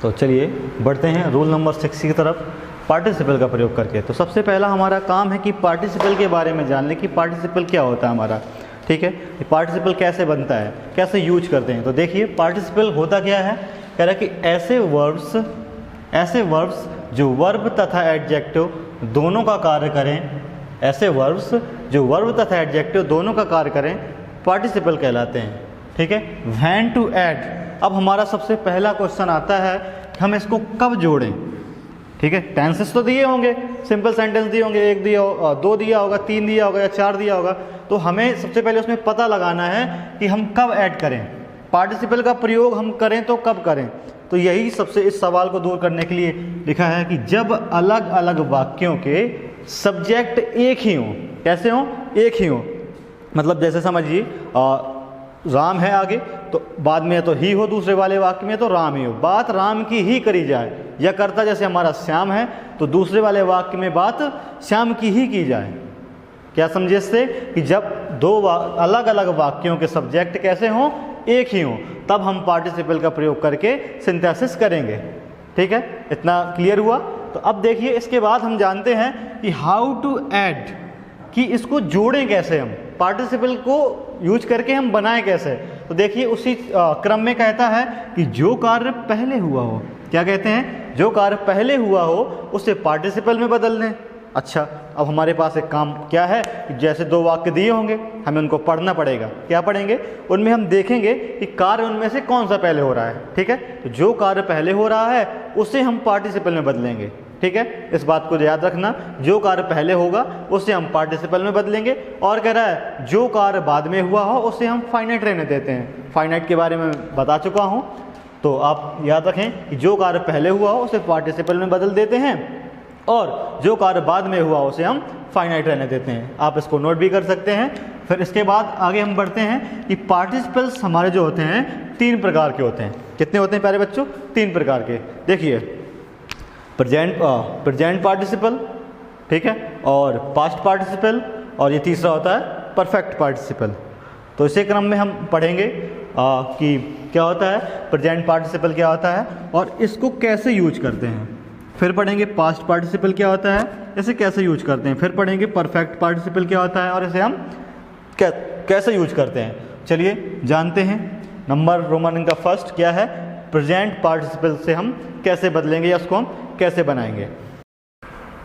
तो चलिए बढ़ते हैं रूल नंबर 6 की तरफ, पार्टिसिपल का प्रयोग करके। तो सबसे पहला हमारा काम है कि पार्टिसिपल के बारे में जान लें कि पार्टिसिपल क्या होता है हमारा। ठीक है, पार्टिसिपल कैसे बनता है, कैसे यूज करते हैं। तो देखिए पार्टिसिपल होता क्या है, कह रहा है कि ऐसे वर्ब्स जो वर्ब तथा एडजेक्टिव दोनों का कार्य करें, ऐसे वर्ब्स जो वर्ब तथा एडजेक्टिव दोनों का कार्य करें पार्टिसिपल कहलाते हैं। ठीक है, व्हेन टू ऐड। अब हमारा सबसे पहला क्वेश्चन आता है कि हम इसको कब जोड़ें। ठीक है, टेंसेस तो दिए होंगे, सिंपल सेंटेंस दिए होंगे, 1 दिया, 2 दिया होगा, 3 दिया होगा या 4 दिया होगा। तो हमें सबसे पहले उसमें पता लगाना है कि हम कब ऐड करें, पार्टिसिपल का प्रयोग हम करें तो कब करें। तो यही सबसे इस सवाल को दूर करने के लिए लिखा है कि जब अलग अलग वाक्यों के सब्जेक्ट एक ही हों। कैसे हों? एक ही हों। मतलब जैसे समझिए राम है आगे, तो बाद में तो ही हो, दूसरे वाले वाक्य में तो राम ही हो, बात राम की ही करी जाए। या कर्ता जैसे हमारा श्याम है तो दूसरे वाले वाक्य में बात श्याम की ही की जाए। क्या समझे इससे कि जब दो अलग अलग वाक्यों के सब्जेक्ट कैसे हों, एक ही हों, तब हम पार्टिसिपल का प्रयोग करके सिंथेसिस करेंगे। ठीक है, इतना क्लियर हुआ। तो अब देखिए इसके बाद हम जानते हैं कि हाउ टू ऐड, कि इसको जोड़ें कैसे, हम पार्टिसिपल को यूज करके हम बनाएं कैसे। तो देखिए उसी क्रम में कहता है कि जो कार्य पहले हुआ हो, क्या कहते हैं, जो कार्य पहले हुआ हो उसे पार्टिसिपल में बदल दें। अच्छा, अब हमारे पास एक काम क्या है कि जैसे 2 वाक्य दिए होंगे, हमें उनको पढ़ना पड़ेगा। क्या पढ़ेंगे? उनमें हम देखेंगे कि कार्य उनमें से कौन सा पहले हो रहा है। ठीक है, तो जो कार्य पहले हो रहा है उसे हम पार्टिसिपल में बदलेंगे। ठीक है, इस बात को याद रखना, जो कार्य पहले होगा उसे हम पार्टिसिपल में बदलेंगे। और कह रहा है जो कार्य बाद में हुआ हो उसे हम फाइनाइट रहने देते हैं। फाइनाइट के बारे में बता चुका हूँ, तो आप याद रखें कि जो कार्य पहले हुआ हो उसे पार्टिसिपल में बदल देते हैं और जो कार्य बाद में हुआ उसे हम फाइनाइट रहने देते हैं। आप इसको नोट भी कर सकते हैं। फिर इसके बाद आगे हम बढ़ते हैं कि पार्टिसिपल्स हमारे जो होते हैं 3 प्रकार के होते हैं। कितने होते हैं प्यारे बच्चों? 3 प्रकार के। देखिए प्रेजेंट पार्टिसिपल, ठीक है, और पास्ट पार्टिसिपल, और ये तीसरा होता है परफेक्ट पार्टिसिपल। तो इसी क्रम में हम पढ़ेंगे कि क्या होता है प्रेजेंट पार्टिसिपल, क्या होता है और इसको कैसे यूज करते हैं। फिर पढ़ेंगे पास्ट पार्टिसिपल क्या होता है, इसे कैसे यूज करते हैं। फिर पढ़ेंगे परफेक्ट पार्टिसिपल क्या होता है और इसे हम कैसे यूज करते हैं। चलिए जानते हैं। नंबर रोमन का फर्स्ट क्या है, प्रेजेंट पार्टिसिपल से हम कैसे बदलेंगे या उसको हम कैसे बनाएंगे।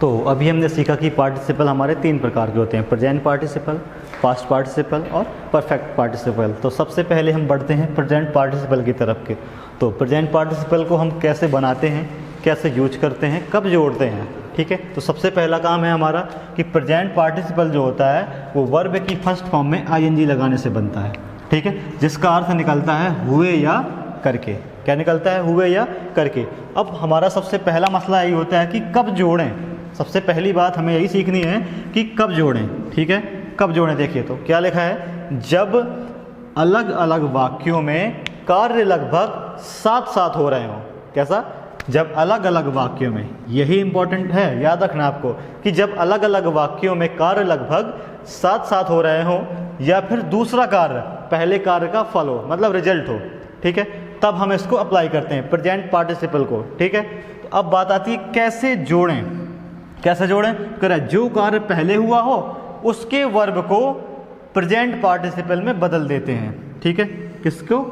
तो अभी हमने सीखा कि पार्टिसिपल हमारे 3 प्रकार के होते हैं, प्रेजेंट पार्टिसिपल, पास्ट पार्टिसिपल और परफेक्ट पार्टिसिपल। तो सबसे पहले हम बढ़ते हैं प्रेजेंट पार्टिसिपल की तरफ के। तो प्रेजेंट पार्टिसिपल को हम कैसे बनाते हैं, कैसे यूज करते हैं, कब जोड़ते हैं। ठीक है, तो सबसे पहला काम है हमारा कि प्रेजेंट पार्टिसिपल जो होता है वो वर्ब की फर्स्ट फॉर्म में ing लगाने से बनता है। ठीक है, जिसका अर्थ निकलता है हुए या करके। क्या निकलता है? हुए या करके। अब हमारा सबसे पहला मसला यही होता है कि कब जोड़ें। सबसे पहली बात हमें यही सीखनी है कि कब जोड़ें। ठीक है, कब जोड़ें। देखिए तो क्या लिखा है, जब अलग अलग वाक्यों में कार्य लगभग साथ साथ हो रहे हों। कैसा? जब अलग अलग वाक्यों में, यही इंपॉर्टेंट है, याद रखना आपको कि जब अलग अलग वाक्यों में कार्य लगभग साथ साथ हो रहे हों या फिर दूसरा कार्य पहले कार्य का फल हो, मतलब रिजल्ट हो। ठीक है, तब हम इसको अप्लाई करते हैं प्रेजेंट पार्टिसिपल को। ठीक है, तो अब बात आती है कैसे जोड़ें। कैसे जोड़ें? करें जो कार्य पहले हुआ हो उसके वर्ब को प्रेजेंट पार्टिसिपल में बदल देते हैं। ठीक है, किसको?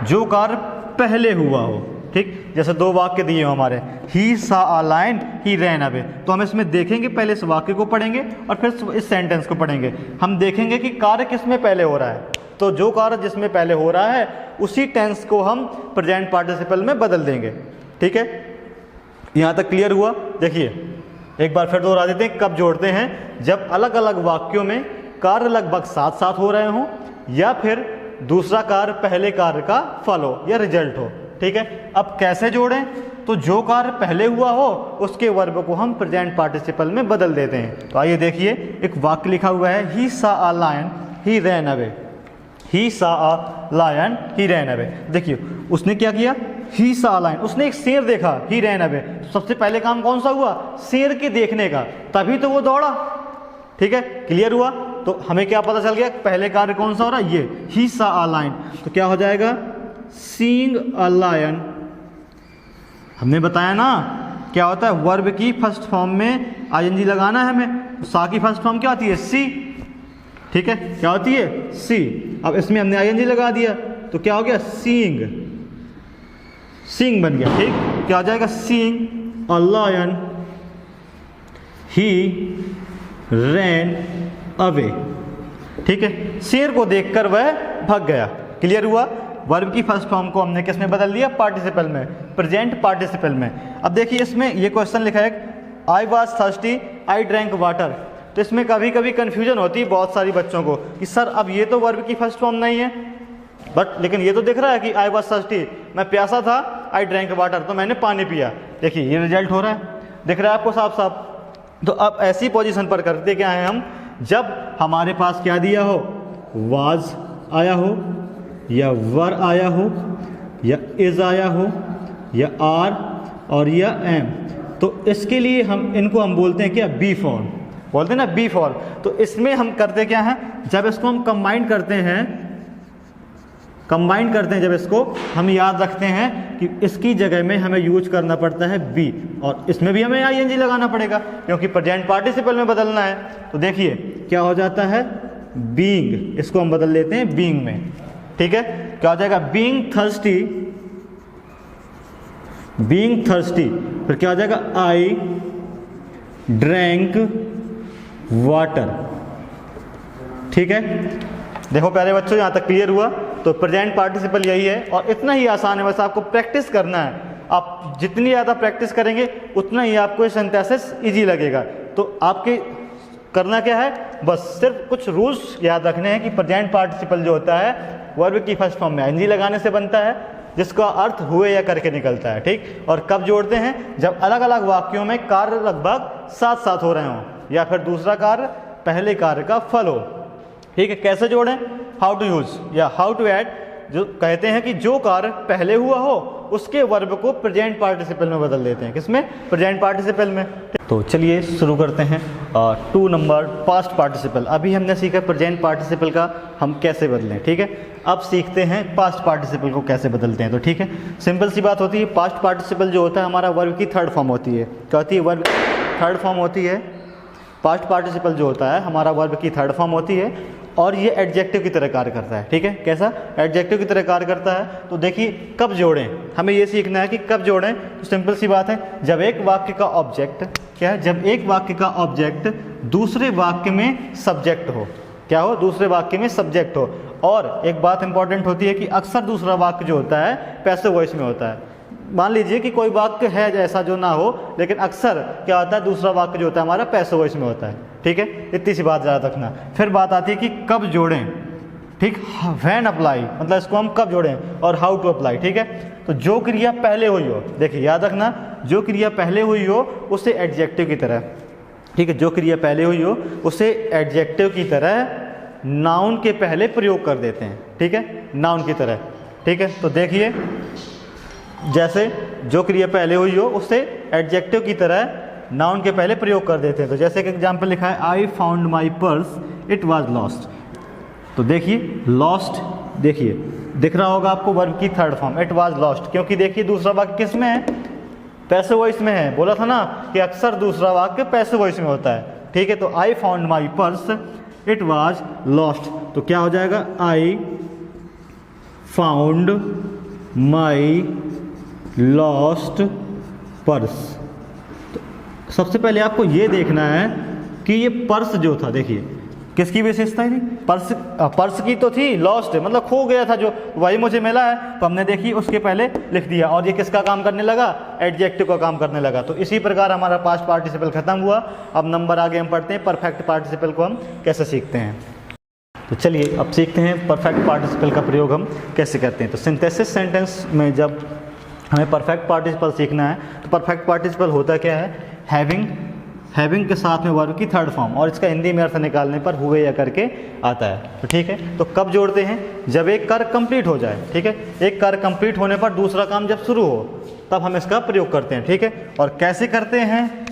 जो कार्य पहले हुआ हो। ठीक, जैसे 2 वाक्य दिए हो हमारे, ही सा अ लायन, ही रैन अवे। तो हम इसमें देखेंगे, पहले इस वाक्य को पढ़ेंगे और फिर इस सेंटेंस को पढ़ेंगे। हम देखेंगे कि कार्य किस में पहले हो रहा है, तो जो कार्य जिसमें पहले हो रहा है उसी टेंस को हम प्रेजेंट पार्टिसिपल में बदल देंगे। ठीक है, यहाँ तक क्लियर हुआ। देखिए एक बार फिर दोहरा देते हैं, कब जोड़ते हैं, जब अलग अलग वाक्यों में कार्य लगभग साथ साथ हो रहे हों या फिर दूसरा कार्य पहले कार्य का फल हो या रिजल्ट हो। ठीक है, अब कैसे जोड़ें, तो जो कार्य पहले हुआ हो उसके वर्ब को हम प्रेजेंट पार्टिसिपल में बदल देते हैं। तो आइए देखिए, एक वाक्य लिखा हुआ है, ही सा अ लायन, ही रैन अवे। ही सा अ लायन, ही रैन अवे। देखिए उसने क्या किया, ही सा अ लायन, उसने एक शेर देखा, ही रैन अवे। सबसे पहले काम कौन सा हुआ? शेर के देखने का, तभी तो वो दौड़ा। ठीक है, क्लियर हुआ। तो हमें क्या पता चल गया, पहले कार्य कौन सा हो रहा है, ये ही सा अ लायन। तो क्या हो जाएगा, सीइंग अ लायन, हमने बताया ना क्या होता है, वर्ब की फर्स्ट फॉर्म में आईएनजी लगाना है हमें। सा की फर्स्ट फॉर्म क्या होती है, सी, ठीक है, क्या होती है, सी। अब इसमें हमने आईएनजी लगा दिया तो क्या हो गया, सीइंग, सीइंग बन गया, ठीक। क्या हो जाएगा, seeing a lion he ran away, ठीक है, शेर को देखकर वह भाग गया। क्लियर हुआ। वर्ब की फर्स्ट फॉर्म को हमने किस में बदल दिया, पार्टिसिपल में, प्रेजेंट पार्टिसिपल में। अब देखिए इसमें ये क्वेश्चन लिखा है, I was thirsty I drank water. तो इसमें कभी कभी कन्फ्यूजन होती है बहुत सारी बच्चों को कि सर अब ये तो वर्ब की फर्स्ट फॉर्म नहीं है, बट लेकिन ये तो दिख रहा है कि आई वॉज थर्स्टी, मैं प्यासा था, आई ड्रैंक वाटर, तो मैंने पानी पिया। देखिए ये रिजल्ट हो रहा है, दिख रहा है आपको साफ साफ। तो अब ऐसी पोजीशन पर करते क्या है हम, जब हमारे पास क्या दिया हो, वाज आया हो या वर आया हो या इज आया हो या आर और या एम, तो इसके लिए इनको हम बोलते हैं क्या, बी फॉर्म, बोलते हैं ना बी फॉर्म। तो इसमें हम करते क्या हैं, जब इसको हम कंबाइन करते हैं जब इसको हम याद रखते हैं कि इसकी जगह में हमें यूज करना पड़ता है बी, और इसमें भी हमें आईएनजी लगाना पड़ेगा क्योंकि प्रेजेंट पार्टिसिपल में बदलना है। तो देखिए क्या हो जाता है, बीइंग, इसको हम बदल लेते हैं बीइंग में, ठीक है। क्या हो जाएगा, बीइंग थर्स्टी, बीइंग थर्स्टी, फिर क्या हो जाएगा, आई ड्रैंक वाटर, ठीक है। देखो प्यारे बच्चों यहाँ तक क्लियर हुआ। तो प्रेजेंट पार्टिसिपल यही है और इतना ही आसान है, बस आपको प्रैक्टिस करना है। आप जितनी ज़्यादा प्रैक्टिस करेंगे उतना ही आपको ये सिंथेसिस इजी लगेगा। तो आपके करना क्या है, बस सिर्फ कुछ रूल्स याद रखने हैं कि प्रेजेंट पार्टिसिपल जो होता है वर्ब की फर्स्ट फॉर्म में आईएनजी लगाने से बनता है, जिसका अर्थ हुए या करके निकलता है, ठीक। और कब जोड़ते हैं, जब अलग अलग वाक्यों में कार्य लगभग साथ साथ हो रहे हों या फिर दूसरा कार्य पहले कार्य का फल हो, ठीक है। कैसे जोड़ें, हाउ टू यूज या हाउ टू ऐड, जो कहते हैं कि जो कार्य पहले हुआ हो उसके वर्ब को प्रेजेंट पार्टिसिपल में बदल देते हैं, किसमें, प्रेजेंट पार्टिसिपल में। तो चलिए शुरू करते हैं 2 नंबर पास्ट पार्टिसिपल। अभी हमने सीखा प्रेजेंट पार्टिसिपल का हम कैसे बदलें, ठीक है। अब सीखते हैं पास्ट पार्टिसिपल को कैसे बदलते हैं। तो ठीक है, सिंपल सी बात होती है, पास्ट पार्टिसिपल जो होता है हमारा वर्ब की थर्ड फॉर्म होती है। क्या होती है, वर्ब थर्ड फॉर्म होती है। पास्ट पार्टिसिपल जो होता है हमारा वर्ब की थर्ड फॉर्म होती है और ये एडजेक्टिव की तरह कार्य करता है, ठीक है। कैसा, एडजेक्टिव की तरह कार्य करता है। तो देखिए कब जोड़ें, हमें ये सीखना है कि कब जोड़ें। तो सिंपल सी बात है, जब एक वाक्य का ऑब्जेक्ट क्या है, जब एक वाक्य का ऑब्जेक्ट दूसरे वाक्य में सब्जेक्ट हो, क्या हो, दूसरे वाक्य में सब्जेक्ट हो। और एक बात इंपॉर्टेंट होती है कि अक्सर दूसरा वाक्य जो होता है पैसिव वॉइस में होता है। मान लीजिए कि कोई वाक्य है जैसा जो ना हो, लेकिन अक्सर क्या होता है, दूसरा वाक्य जो होता है हमारा पैसिव वॉइस में होता है, ठीक है। इतनी सी बात याद रखना। फिर बात आती है कि कब जोड़ें, ठीक, व्हेन अप्लाई, मतलब इसको हम कब जोड़ें, और हाउ टू अप्लाई, ठीक है। तो जो क्रिया पहले हुई हो, देखिए याद रखना, जो क्रिया पहले हुई हो उसे एडजेक्टिव की तरह, ठीक है, जो क्रिया पहले हुई हो उसे एडजेक्टिव की तरह नाउन के पहले प्रयोग कर देते हैं, ठीक है, नाउन की तरह, ठीक है। तो देखिए जैसे जो क्रिया पहले हुई हो उससे एडजेक्टिव की तरह नाउन के पहले प्रयोग कर देते हैं। तो जैसे एक एग्जाम्पल लिखा है, I found my purse it was lost. तो देखिए लॉस्ट, देखिए दिख रहा होगा आपको वर्ब की third form, it was lost, क्योंकि देखिए दूसरा वाक्य किस में है, पैसिव वॉइस में है। बोला था ना कि अक्सर दूसरा वाक्य पैसिव वॉइस में होता है, ठीक है। तो I found my purse it was lost, तो क्या हो जाएगा, I found my lost purse. तो सबसे पहले आपको ये देखना है कि ये पर्स जो था, देखिए किसकी विशेषता है, पर्स की तो थी, लॉस्ट मतलब खो गया था, जो वही मुझे मिला है, तो हमने देखी उसके पहले लिख दिया, और ये किसका काम करने लगा, एडजेक्टिव का काम करने लगा। तो इसी प्रकार हमारा पास्ट पार्टिसिपल खत्म हुआ। अब नंबर आगे हम पढ़ते हैं परफेक्ट पार्टिसिपल को हम कैसे सीखते हैं। तो चलिए अब सीखते हैं परफेक्ट पार्टिसिपल का प्रयोग हम कैसे करते हैं। तो सिंथेसिस सेंटेंस में जब हमें परफेक्ट पार्टिसिपल सीखना है तो परफेक्ट पार्टिसिपल होता क्या है, हैविंग के साथ में वर्ब की थर्ड फॉर्म, और इसका हिंदी में अर्थ निकालने पर हुए या करके आता है। तो ठीक है, तो कब जोड़ते हैं, जब एक कार्य कंप्लीट हो जाए, ठीक है। एक कार्य कंप्लीट होने पर दूसरा काम जब शुरू हो, तब हम इसका प्रयोग करते हैं। ठीक है, और कैसे करते हैं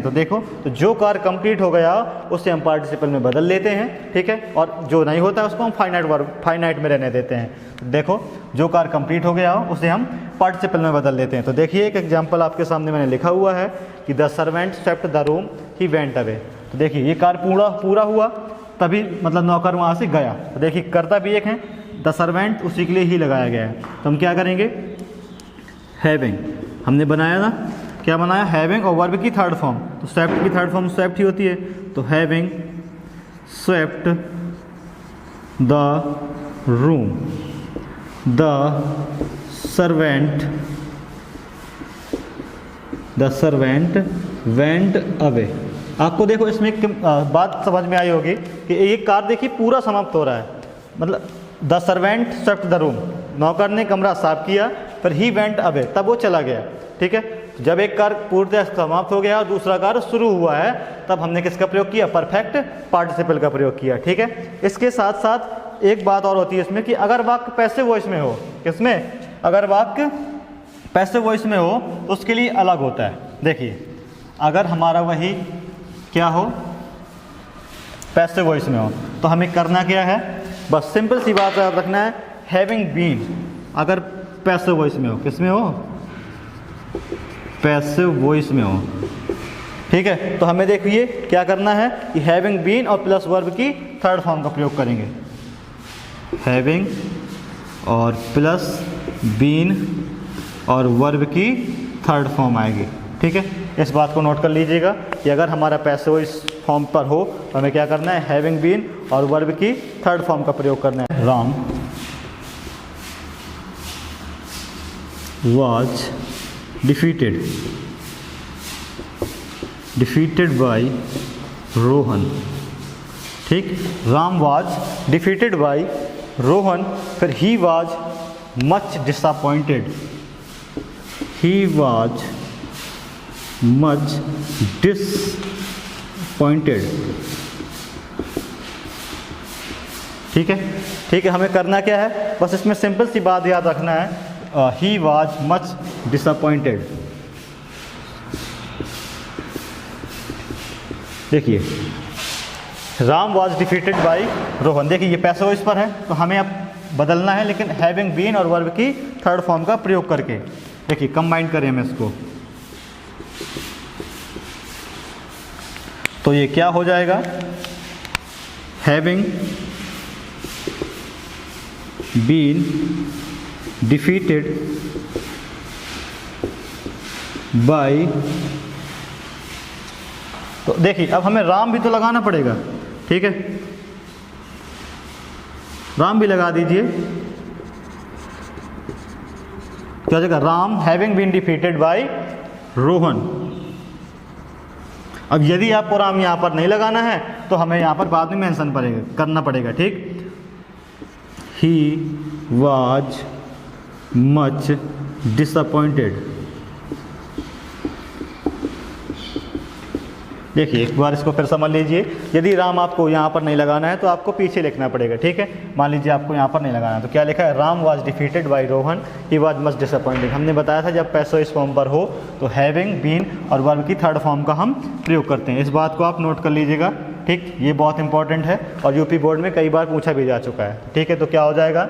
तो देखो, तो जो कार्य कंप्लीट हो गया उसे हम पार्टिसिपल में बदल लेते हैं। ठीक है, और जो नहीं होता उसको हम फाइनाइट में रहने देते हैं। तो देखो, जो कार्य कंप्लीट हो गया उसे हम पार्टिसिपल में बदल लेते हैं। तो देखिए, एक एग्जाम्पल आपके सामने मैंने लिखा हुआ है कि the servant swept the room, he went away. तो देखिए, ये कार्य पूरा हुआ तभी मतलब नौकर वहाँ से गया। तो देखिए, कर्ता भी एक है, द सर्वेंट उसी के लिए ही लगाया गया है। तो हम क्या करेंगे, हैविंग हमने बनाया ना, क्या बनाया, हैविंग और वर्ब की थर्ड फॉर्म। तो स्वेप्ट की थर्ड फॉर्म स्वेप्ट ही होती है। तो having swept the room, the servant went away. आपको देखो इसमें एक बात समझ में आई होगी कि एक कार्य देखिए पूरा समाप्त हो रहा है, मतलब the servant swept the room, नौकर ने कमरा साफ किया, फिर ही वेंट अवे, तब वो चला गया। ठीक है, जब एक कार्य पूर्णतः समाप्त हो गया और दूसरा कार्य शुरू हुआ है, तब हमने किसका प्रयोग किया, परफेक्ट पार्टिसिपल का प्रयोग किया। ठीक है, इसके साथ साथ एक बात और होती है इसमें कि अगर वाक्य पैसिव वॉइस में हो, किसमें, अगर वाक्य पैसिव वॉइस में हो तो उसके लिए अलग होता है। देखिए, अगर हमारा वही क्या हो, पैसिव वॉइस में हो, तो हमें करना क्या है, बस सिंपल सी बात याद रखना है, हैविंग बीन अगर पैसिव वॉइस में हो, किस में हो, पैसिव वॉइस में हो। ठीक है, तो हमें देखिए क्या करना है कि हैविंग बीन और प्लस वर्ब की थर्ड फॉर्म का प्रयोग करेंगे, हैविंग और प्लस बीन और वर्ब की थर्ड फॉर्म आएगी। ठीक है, इस बात को नोट कर लीजिएगा कि अगर हमारा पैसिव वॉइस फॉर्म पर हो तो हमें क्या करना है, हैविंग बीन और वर्ब की थर्ड फॉर्म का प्रयोग करना है। Ram was defeated by Rohan. ठीक, Ram was defeated by Rohan, फिर he was much disappointed, he was much disappointed। ठीक है, हमें करना क्या है, बस इसमें सिंपल सी बात याद रखना है, he was much disappointed। देखिए, Ram was defeated by Rohan, देखिए ये पैसिव वॉइस पर है तो हमें अब बदलना है, लेकिन हैविंग बीन और वर्ब की थर्ड फॉर्म का प्रयोग करके। देखिए, कंबाइन करें हम इसको, तो ये क्या हो जाएगा, हैविंग बीन defeated by। तो देखिए, अब हमें राम भी तो लगाना पड़ेगा। ठीक है, राम भी लगा दीजिए, क्या हो जाएगा, Ram having been defeated by Rohan. अब यदि आपको राम यहाँ पर नहीं लगाना है तो हमें यहाँ पर बाद में मेंशन करना पड़ेगा। ठीक, ही वाज मच डिसअपॉइंटेड। देखिए, एक बार इसको फिर समझ लीजिए, यदि राम आपको यहाँ पर नहीं लगाना है तो आपको पीछे लिखना पड़ेगा। ठीक है, मान लीजिए आपको यहाँ पर नहीं लगाना है तो क्या लिखा है, Ram was defeated by Rohan, he was much disappointed. हमने बताया था जब पैसिव वॉइस फॉर्म पर हो तो हैविंग बीन और वर्ब की थर्ड फॉर्म का हम प्रयोग करते हैं। इस बात को आप नोट कर लीजिएगा। ठीक, ये बहुत इंपॉर्टेंट है और यूपी बोर्ड में कई बार पूछा भी जा चुका है। ठीक है, तो क्या हो जाएगा,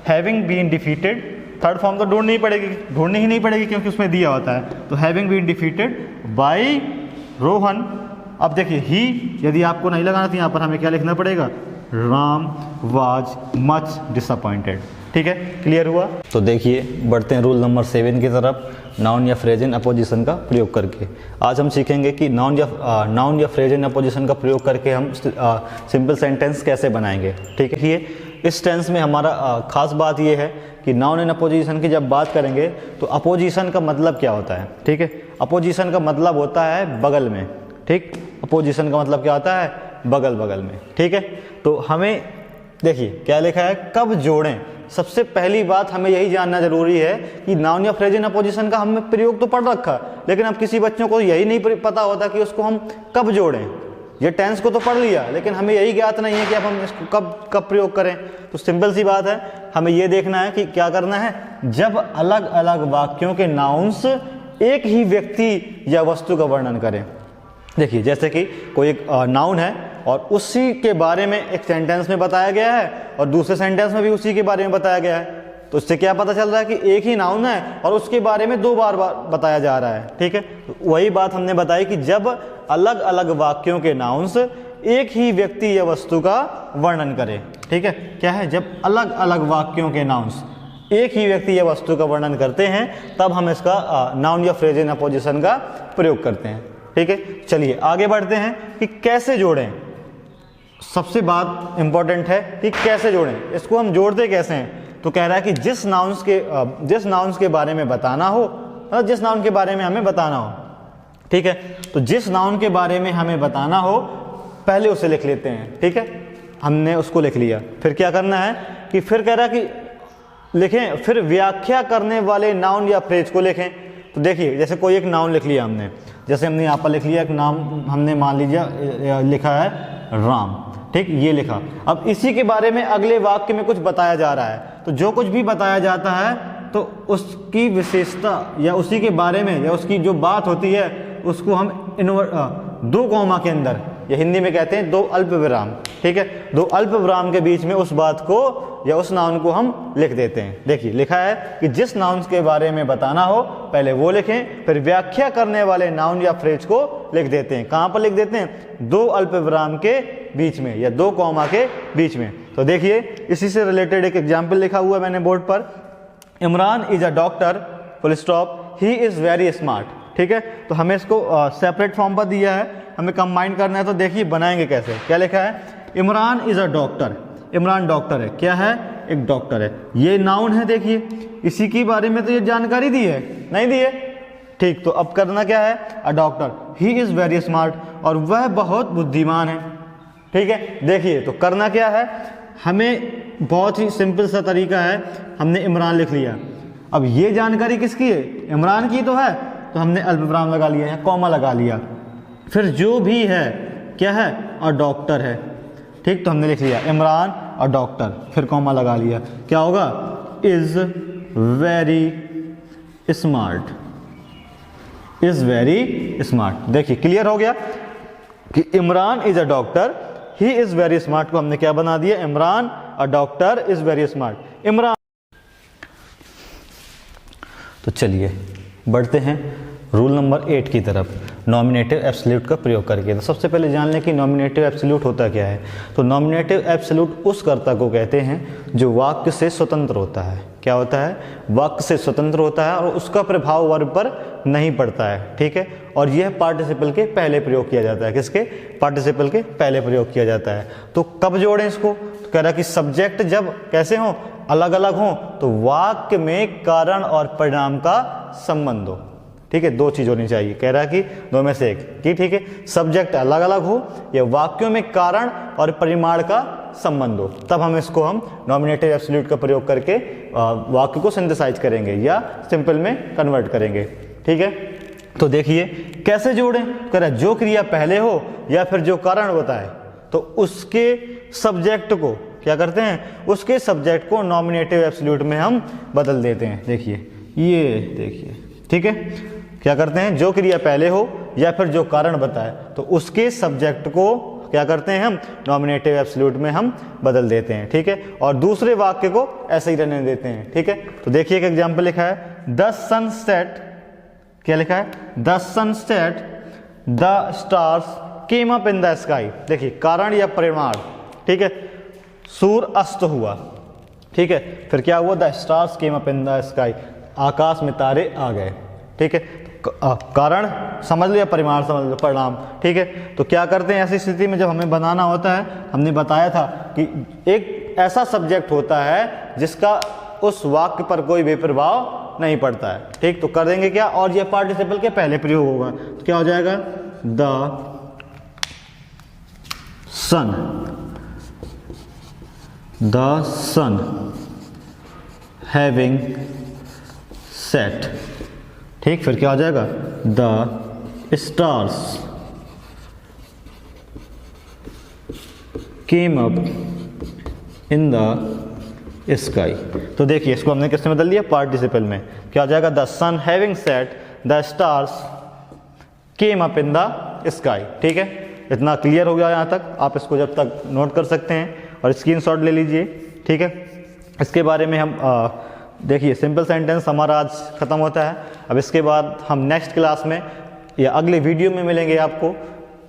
having been defeated, third form तो ढूंढनी ही नहीं पड़ेगी क्योंकि उसमें दिया होता है। तो having been defeated by Rohan. अब देखिए, ही यदि आपको नहीं लगाना तो यहाँ पर हमें क्या लिखना पड़ेगा, राम वाज मच डिसअपॉइंटेड। ठीक है, क्लियर हुआ। तो देखिए, बढ़ते हैं रूल नंबर 7 की तरफ, नाउन या फ्रेज इन अपोजिशन का प्रयोग करके। आज हम सीखेंगे कि नाउन या फ्रेज इन अपोजिशन का प्रयोग करके हम सिंपल सेंटेंस कैसे बनाएंगे। ठीक है, इस टेंस में हमारा खास बात ये है कि नाउन इन अपोजिशन की जब बात करेंगे तो अपोजिशन का मतलब क्या होता है। ठीक है, अपोजिशन का मतलब होता है बगल में। ठीक, अपोजिशन का मतलब क्या होता है, बगल में। ठीक है, तो हमें देखिए क्या लिखा है, कब जोड़ें। सबसे पहली बात हमें यही जानना जरूरी है कि नाउन या फ्रेज इन अपोजिशन का हमने प्रयोग तो पढ़ रखा, लेकिन अब किसी बच्चों को यही नहीं पता होता कि उसको हम कब जोड़ें। ये टेंस को तो पढ़ लिया, लेकिन हमें यही ज्ञात नहीं है कि अब हम इसको कब कब प्रयोग करें। तो सिंपल सी बात है, हमें ये देखना है कि क्या करना है, जब अलग अलग वाक्यों के नाउन्स एक ही व्यक्ति या वस्तु का वर्णन करें। देखिए, जैसे कि कोई एक नाउन है और उसी के बारे में एक सेंटेंस में बताया गया है और दूसरे सेंटेंस में भी उसी के बारे में बताया गया है, तो इससे क्या पता चल रहा है कि एक ही नाउन है और उसके बारे में 2 बार बताया जा रहा है। ठीक है, तो वही बात हमने बताई कि जब अलग अलग वाक्यों के नाउन्स एक ही व्यक्ति या वस्तु का वर्णन करें। ठीक है, क्या है, जब अलग अलग वाक्यों के नाउन्स एक ही व्यक्ति या वस्तु का वर्णन करते हैं, तब हम इसका नाउन या फ्रेज इन अपोजिशन का प्रयोग करते हैं। ठीक है, चलिए आगे बढ़ते हैं कि कैसे जोड़ें। सबसे बात इंपॉर्टेंट है कि कैसे जोड़ें, इसको हम जोड़ते कैसे हैं। तो कह रहा है कि जिस नाउन्स के बारे में बताना हो, जिस नाउन के बारे में हमें बताना हो। ठीक है, तो जिस नाउन के बारे में हमें बताना हो पहले उसे लिख लेते हैं। ठीक है, हमने उसको लिख लिया, फिर क्या करना है कि फिर कह रहा है कि लिखें, फिर व्याख्या करने वाले नाउन या फ्रेज को लिखें। तो देखिए, जैसे कोई एक नाउन लिख लिया हमने, जैसे हमने यहाँ पर लिख लिया एक नाम, हमने मान लीजिए लिखा है राम। ठीक, ये लिखा। अब इसी के बारे में अगले वाक्य में कुछ बताया जा रहा है, तो जो कुछ भी बताया जाता है तो उसकी विशेषता या उसी के बारे में या उसकी जो बात होती है उसको हम 2 कॉमा के अंदर, या हिंदी में कहते हैं 2 अल्प विराम। ठीक है, 2 अल्प विराम के बीच में उस बात को या उस नाउन को हम लिख देते हैं। देखिए, लिखा है कि जिस नाउन के बारे में बताना हो पहले वो लिखें, फिर व्याख्या करने वाले नाउन या फ्रेज को लिख देते हैं। कहाँ पर लिख देते हैं? 2 अल्प विराम के बीच में या 2 कॉमा के बीच में। तो देखिए, इसी से रिलेटेड एक एग्जाम्पल लिखा हुआ है मैंने बोर्ड पर, Imran is a doctor full stop, he is very smart. ठीक है, तो हमें इसको सेपरेट फॉर्म पर दिया है, हमें कंबाइन करना है। तो देखिए बनाएंगे कैसे। क्या लिखा है? Imran is a doctor, Imran doctor है। क्या है? एक डॉक्टर है। ये नाउन है, देखिए इसी के बारे में तो ये जानकारी दी है, नहीं दी है? ठीक, तो अब करना क्या है? A doctor, he is very smart, और वह बहुत बुद्धिमान है। ठीक है, देखिए तो करना क्या है, हमें बहुत ही सिंपल सा तरीका है, हमने इमरान लिख लिया। अब ये जानकारी किसकी है? इमरान की तो है, तो हमने अल्पविराम लगा लिया है, कॉमा लगा लिया। फिर जो भी है क्या है? अ डॉक्टर है। ठीक, तो हमने लिख लिया इमरान अ डॉक्टर, फिर कॉमा लगा लिया। क्या होगा? Is very smart, is very smart. देखिए क्लियर हो गया कि Imran is a doctor, he is very smart को हमने क्या बना दिया? Imran a doctor is very smart, Imran. तो चलिए बढ़ते हैं रूल नंबर 8 की तरफ, नॉमिनेटिव एब्सोल्यूट का प्रयोग करके। तो सबसे पहले जान लें कि नॉमिनेटिव एब्सोल्यूट होता क्या है। तो नॉमिनेटिव एब्सोल्यूट उस कर्ता को कहते हैं जो वाक्य से स्वतंत्र होता है। क्या होता है? वाक्य से स्वतंत्र होता है और उसका प्रभाव वर्ब पर नहीं पड़ता है। ठीक है, और यह पार्टिसिपल के पहले प्रयोग किया जाता है। किसके? पार्टिसिपल के पहले प्रयोग किया जाता है। तो कब जोड़ें इसको? तो कह रहा कि सब्जेक्ट जब कैसे हो? अलग अलग हो, तो वाक्य में कारण और परिणाम का संबंध हो। ठीक है, 2 चीज होनी चाहिए। कह रहा है कि 2 में से 1 की। ठीक है, सब्जेक्ट अलग अलग हो या वाक्यों में कारण और परिमाण का संबंध हो, तब हम इसको नॉमिनेटिव एब्सोल्यूट का प्रयोग करके वाक्य को सिंथेसाइज करेंगे या सिंपल में कन्वर्ट करेंगे। ठीक है, तो देखिए कैसे जोड़ें। कह रहा है जो क्रिया पहले हो या फिर जो कारण बताए, तो उसके सब्जेक्ट को क्या करते हैं? उसके सब्जेक्ट को नॉमिनेटिव एब्सोल्यूट में हम बदल देते हैं। देखिए ये देखिए, ठीक है, क्या करते हैं? जो क्रिया पहले हो या फिर जो कारण बताए, तो उसके सब्जेक्ट को क्या करते हैं? हम नॉमिनेटिव एब्सोल्यूट में हम बदल देते हैं। ठीक है, और दूसरे वाक्य को ऐसे ही रहने देते हैं। ठीक है, तो देखिए एक एग्जांपल लिखा है, द सन सेट। क्या लिखा है? The sun set, the stars came up in the sky. देखिए कारण या परिमाण। ठीक है, सूर्य अस्त हुआ। ठीक है, फिर क्या हुआ? The stars came up in the sky, आकाश में तारे आ गए। ठीक है, कारण समझ लिया, परिमाण समझ लो, परिणाम। ठीक है, तो क्या करते हैं ऐसी स्थिति में जब हमें बनाना होता है? हमने बताया था कि एक ऐसा सब्जेक्ट होता है जिसका उस वाक्य पर कोई भी प्रभाव नहीं पड़ता है। ठीक, तो कर देंगे क्या? और यह पार्टिसिपल के पहले प्रयोग होगा, तो क्या हो जाएगा? The sun, the sun having set. ठीक, फिर क्या हो जाएगा? The stars came up in the sky. तो देखिए इसको हमने किसमें बदल दिया, पार्टिसिपल में। क्या हो जाएगा, the sun having set the stars came up in the sky. ठीक है, इतना क्लियर हो गया यहाँ तक। आप इसको जब तक नोट कर सकते हैं और स्क्रीनशॉट ले लीजिए। ठीक है, इसके बारे में हम देखिए सिंपल सेंटेंस हमारा आज ख़त्म होता है। अब इसके बाद हम नेक्स्ट क्लास में या अगले वीडियो में मिलेंगे आपको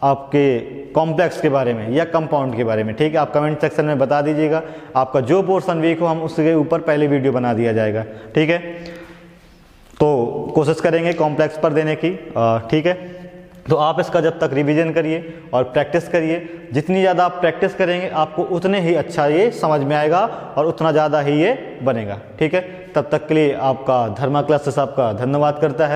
आपके कॉम्प्लेक्स के बारे में या कंपाउंड के बारे में। ठीक है, आप कमेंट सेक्शन में बता दीजिएगा, आपका जो पोर्शन वीक हो हम उसके ऊपर पहले वीडियो बना दिया जाएगा। ठीक है, तो कोशिश करेंगे कॉम्प्लेक्स पर देने की। ठीक है, तो आप इसका जब तक रिवीजन करिए और प्रैक्टिस करिए। जितनी ज़्यादा आप प्रैक्टिस करेंगे आपको उतने ही अच्छा ये समझ में आएगा और उतना ज़्यादा ही ये बनेगा। ठीक है, तब तक के लिए आपका धर्मा क्लासेस आपका धन्यवाद करता है।